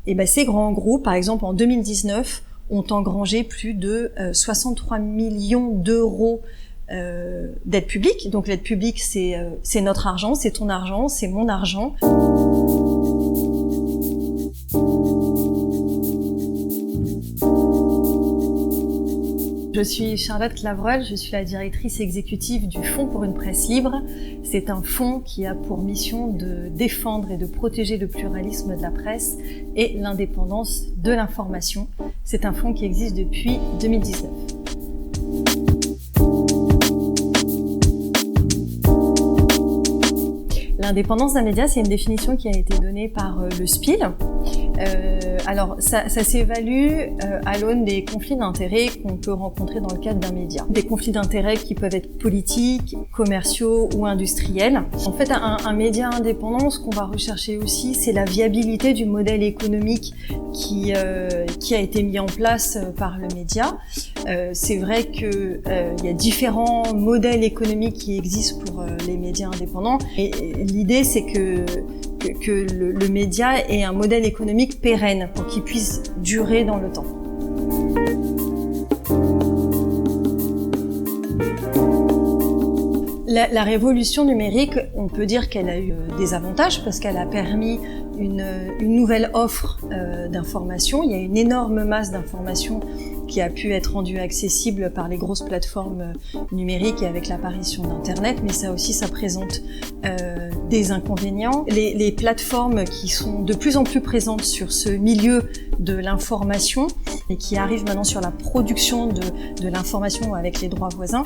Et ben, ces grands groupes, par exemple en 2019, ont engrangé plus de 63 millions d'euros d'aide publique. Donc l'aide publique, c'est notre argent, c'est ton argent, c'est mon argent. Je suis Charlotte Clavreul, je suis la directrice exécutive du Fonds pour une presse libre. C'est un fonds qui a pour mission de défendre et de protéger le pluralisme de la presse et l'indépendance de l'information. C'est un fonds qui existe depuis 2019. L'indépendance d'un média, c'est une définition qui a été donnée par le SPIL. Alors, ça s'évalue à l'aune des conflits d'intérêts qu'on peut rencontrer dans le cadre d'un média. Des conflits d'intérêts qui peuvent être politiques, commerciaux ou industriels. En fait, un média indépendant, ce qu'on va rechercher aussi, c'est la viabilité du modèle économique qui a été mis en place par le média. C'est vrai que il y a différents modèles économiques qui existent pour les médias indépendants. Et l'idée, c'est que le média ait un modèle économique pérenne pour qu'il puisse durer dans le temps. La révolution numérique, on peut dire qu'elle a eu des avantages parce qu'elle a permis une nouvelle offre d'informations. Il y a une énorme masse d'informations qui a pu être rendue accessible par les grosses plateformes numériques et avec l'apparition d'Internet, mais ça aussi, ça présente des inconvénients. Les plateformes qui sont de plus en plus présentes sur ce milieu de l'information et qui arrivent maintenant sur la production de l'information avec les droits voisins,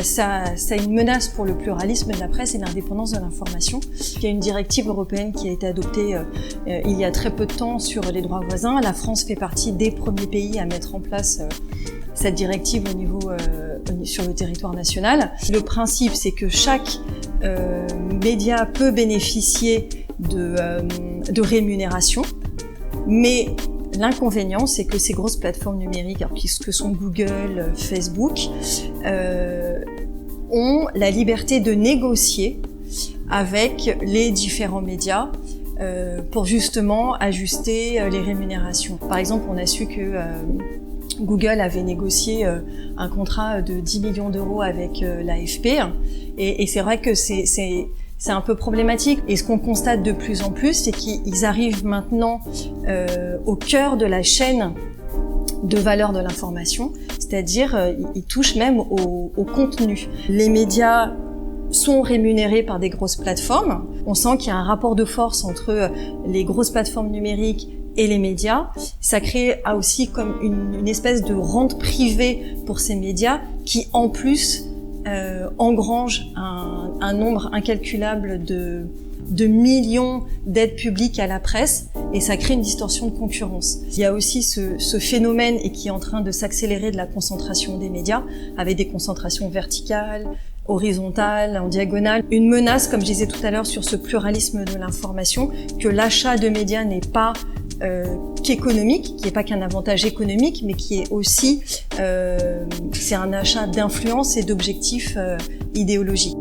ça a une menace pour le pluralisme de la presse et l'indépendance de l'information. Il y a une directive européenne qui a été adoptée il y a très peu de temps sur les droits voisins. La France fait partie des premiers pays à mettre en place cette directive au niveau sur le territoire national. Le principe, c'est que chaque média peut bénéficier de rémunération, mais l'inconvénient, c'est que ces grosses plateformes numériques, puisque sont Google, Facebook, ont la liberté de négocier avec les différents médias pour justement ajuster les rémunérations. Par exemple, on a su que Google avait négocié un contrat de 10 millions d'euros avec l'AFP et c'est vrai que c'est un peu problématique. Et ce qu'on constate de plus en plus, c'est qu'ils arrivent maintenant au cœur de la chaîne de valeur de l'information, c'est-à-dire ils touchent même au contenu. Les médias sont rémunérés par des grosses plateformes. On sent qu'il y a un rapport de force entre les grosses plateformes numériques et les médias. Ça crée aussi comme une espèce de rente privée pour ces médias qui, en plus, engrangent un nombre incalculable de millions d'aides publiques à la presse et ça crée une distorsion de concurrence. Il y a aussi ce phénomène et qui est en train de s'accélérer de la concentration des médias avec des concentrations verticales, horizontale, en diagonale. Une menace, comme je disais tout à l'heure, sur ce pluralisme de l'information, que l'achat de médias n'est pas qu'économique, qui n'est pas qu'un avantage économique, mais qui est aussi, c'est un achat d'influence et d'objectifs idéologiques.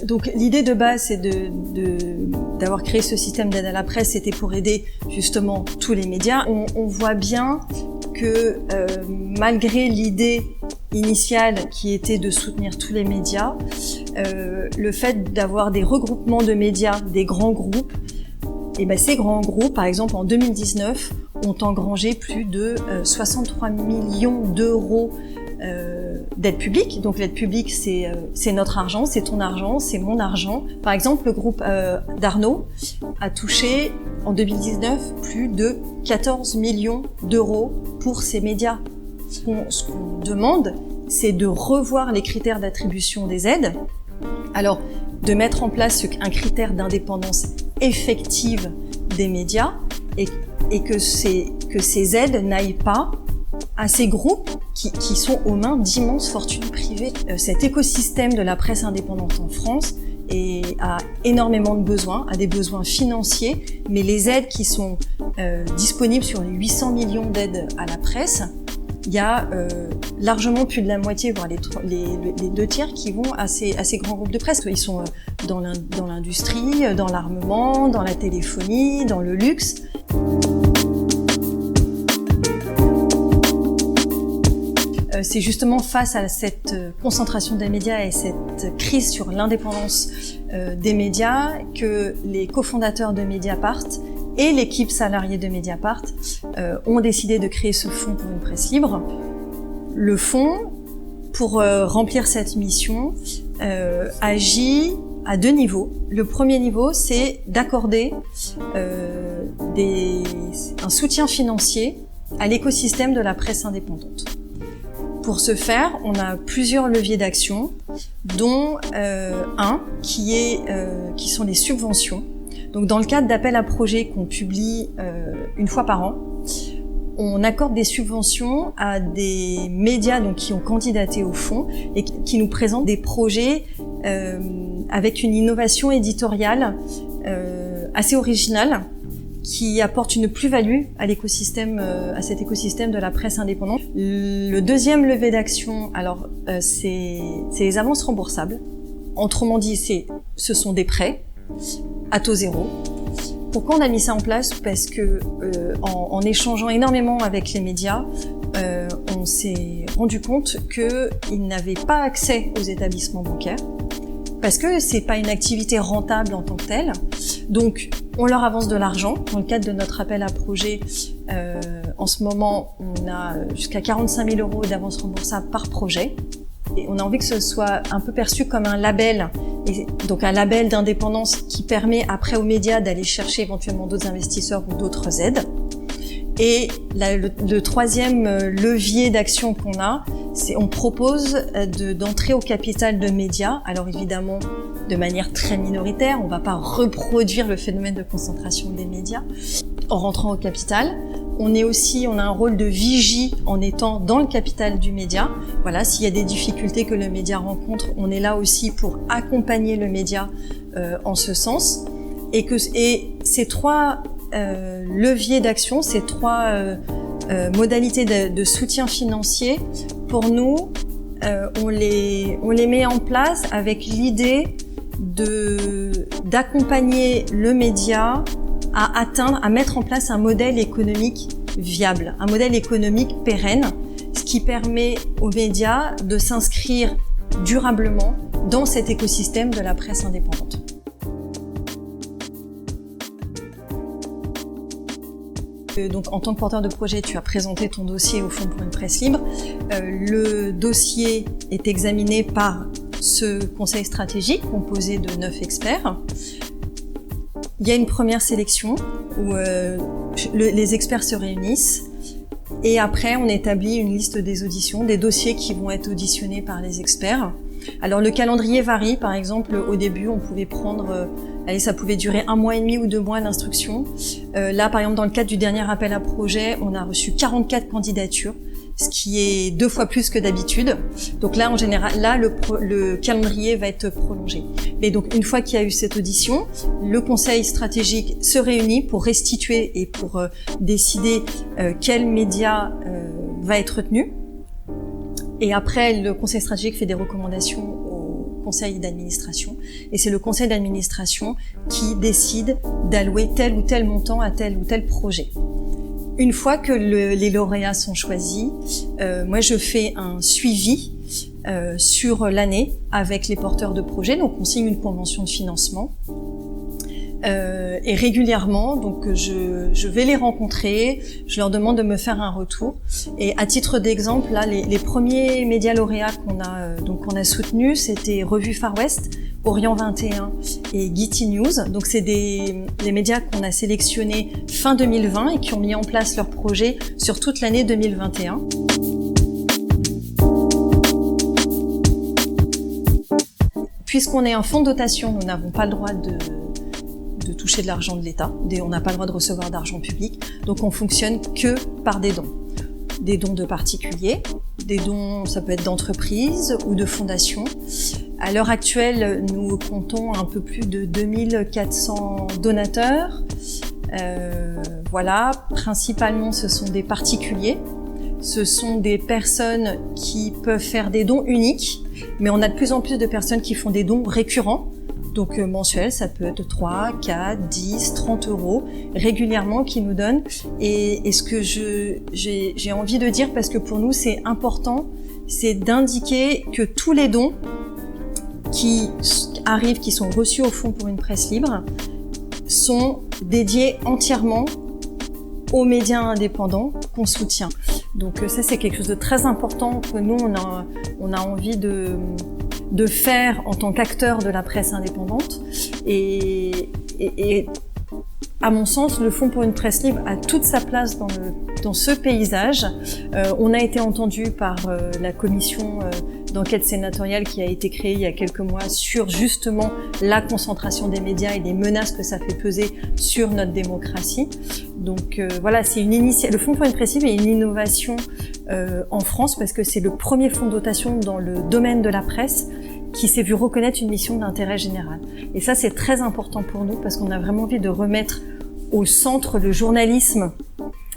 Donc l'idée de base, c'est d'avoir créé ce système d'aide à la presse, c'était pour aider justement tous les médias. On voit bien que malgré l'idée initiale qui était de soutenir tous les médias, le fait d'avoir des regroupements de médias, des grands groupes, et ces grands groupes, par exemple en 2019, ont engrangé plus de 63 millions d'euros d'aide publique. Donc l'aide publique, c'est notre argent, c'est ton argent, c'est mon argent. Par exemple, le groupe d'Arnaud a touché en 2019 plus de 14 millions d'euros pour ces médias. Ce qu'on demande, c'est de revoir les critères d'attribution des aides. Alors, de mettre en place un critère d'indépendance effective des médias et que ces aides n'aillent pas à ces groupes qui sont aux mains d'immenses fortunes privées. Cet écosystème de la presse indépendante en France a énormément de besoins, a des besoins financiers, mais les aides qui sont disponibles sur les 800 millions d'aides à la presse il y a largement plus de la moitié, voire les 2/3 qui vont à ces grands groupes de presse. Ils sont dans l'industrie, dans l'armement, dans la téléphonie, dans le luxe. C'est justement face à cette concentration des médias et cette crise sur l'indépendance des médias que les cofondateurs de Mediapart et l'équipe salariée de Mediapart ont décidé de créer ce fonds pour une presse libre. Le fonds, pour remplir cette mission, agit à 2 niveaux. Le premier niveau, c'est d'accorder un soutien financier à l'écosystème de la presse indépendante. Pour ce faire, on a plusieurs leviers d'action, dont un qui sont les subventions. Donc, dans le cadre d'appels à projets qu'on publie une fois par an, on accorde des subventions à des médias qui ont candidaté au fonds et qui nous présentent des projets avec une innovation éditoriale assez originale, qui apporte une plus-value à l'écosystème, à cet écosystème de la presse indépendante. Le deuxième levier d'action, alors, c'est les avances remboursables. Autrement dit, ce sont des prêts à taux zéro. Pourquoi on a mis ça en place? Parce que en échangeant énormément avec les médias, on s'est rendu compte qu'ils n'avaient pas accès aux établissements bancaires, parce que c'est pas une activité rentable en tant que telle. Donc, on leur avance de l'argent. Dans le cadre de notre appel à projet, en ce moment, on a jusqu'à 45 000 € d'avance remboursable par projet. Et on a envie que ce soit un peu perçu comme un label, et donc un label d'indépendance qui permet après aux médias d'aller chercher éventuellement d'autres investisseurs ou d'autres aides. Et le troisième levier d'action qu'on a, c'est on propose d'entrer au capital de médias. Alors évidemment, de manière très minoritaire, on ne va pas reproduire le phénomène de concentration des médias en rentrant au capital. On a un rôle de vigie en étant dans le capital du média. Voilà, s'il y a des difficultés que le média rencontre, on est là aussi pour accompagner le média en ce sens. Et ces 3 leviers d'action, ces 3 modalités de soutien financier, pour nous, on les met en place avec l'idée d'accompagner le média à mettre en place un modèle économique viable, un modèle économique pérenne, ce qui permet aux médias de s'inscrire durablement dans cet écosystème de la presse indépendante. Donc, en tant que porteur de projet, tu as présenté ton dossier au Fonds pour une presse libre. Le dossier est examiné par ce conseil stratégique composé de 9 experts. Il y a une première sélection où les experts se réunissent et après on établit une liste des auditions, des dossiers qui vont être auditionnés par les experts. Alors le calendrier varie, par exemple au début on pouvait prendre, ça pouvait durer 1 mois et demi ou 2 mois l'instruction. Là par exemple dans le cadre du dernier appel à projet, on a reçu 44 candidatures, ce qui est 2 fois plus que d'habitude. Donc là en général, le calendrier va être prolongé. Mais donc une fois qu'il y a eu cette audition, le conseil stratégique se réunit pour restituer et pour décider quel média va être retenu. Et après, le conseil stratégique fait des recommandations au conseil d'administration. Et c'est le conseil d'administration qui décide d'allouer tel ou tel montant à tel ou tel projet. Une fois que les lauréats sont choisis, moi je fais un suivi sur l'année avec les porteurs de projets. Donc on signe une convention de financement. Et régulièrement, donc je vais les rencontrer, je leur demande de me faire un retour. Et à titre d'exemple, là, les premiers médias lauréats qu'on a soutenus, c'était Revue Far West, Orient 21 et Getty News. Donc c'est des médias qu'on a sélectionnés fin 2020 et qui ont mis en place leur projet sur toute l'année 2021. Puisqu'on est un fonds de dotation, nous n'avons pas le droit de toucher de l'argent de l'État. On n'a pas le droit de recevoir d'argent public. Donc on fonctionne que par des dons. Des dons de particuliers, des dons, ça peut être d'entreprises ou de fondations. À l'heure actuelle, nous comptons un peu plus de 2400 donateurs. Voilà, principalement ce sont des particuliers ce sont des personnes qui peuvent faire des dons uniques, mais on a de plus en plus de personnes qui font des dons récurrents. Donc mensuels, ça peut être 3, 4, 10, 30 euros régulièrement qui nous donnent. Et ce que j'ai envie de dire, parce que pour nous c'est important, c'est d'indiquer que tous les dons qui arrivent, qui sont reçus au Fonds pour une presse libre, sont dédiés entièrement aux médias indépendants qu'on soutient. Donc ça c'est quelque chose de très important que nous on a envie de faire en tant qu'acteur de la presse indépendante et à mon sens, le Fonds pour une presse libre a toute sa place dans ce paysage. On a été entendu par la commission d'enquête sénatoriale qui a été créée il y a quelques mois sur justement la concentration des médias et les menaces que ça fait peser sur notre démocratie. Donc voilà, c'est le Fonds pour une presse libre est une innovation en France parce que c'est le premier fonds de dotation dans le domaine de la presse qui s'est vu reconnaître une mission d'intérêt général. Et ça, c'est très important pour nous parce qu'on a vraiment envie de remettre au centre le journalisme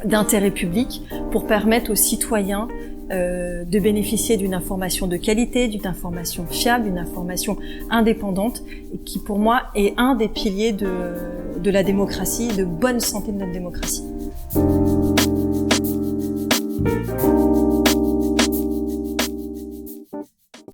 d'intérêt public pour permettre aux citoyens de bénéficier d'une information de qualité, d'une information fiable, d'une information indépendante et qui, pour moi, est un des piliers de la démocratie et de bonne santé de notre démocratie.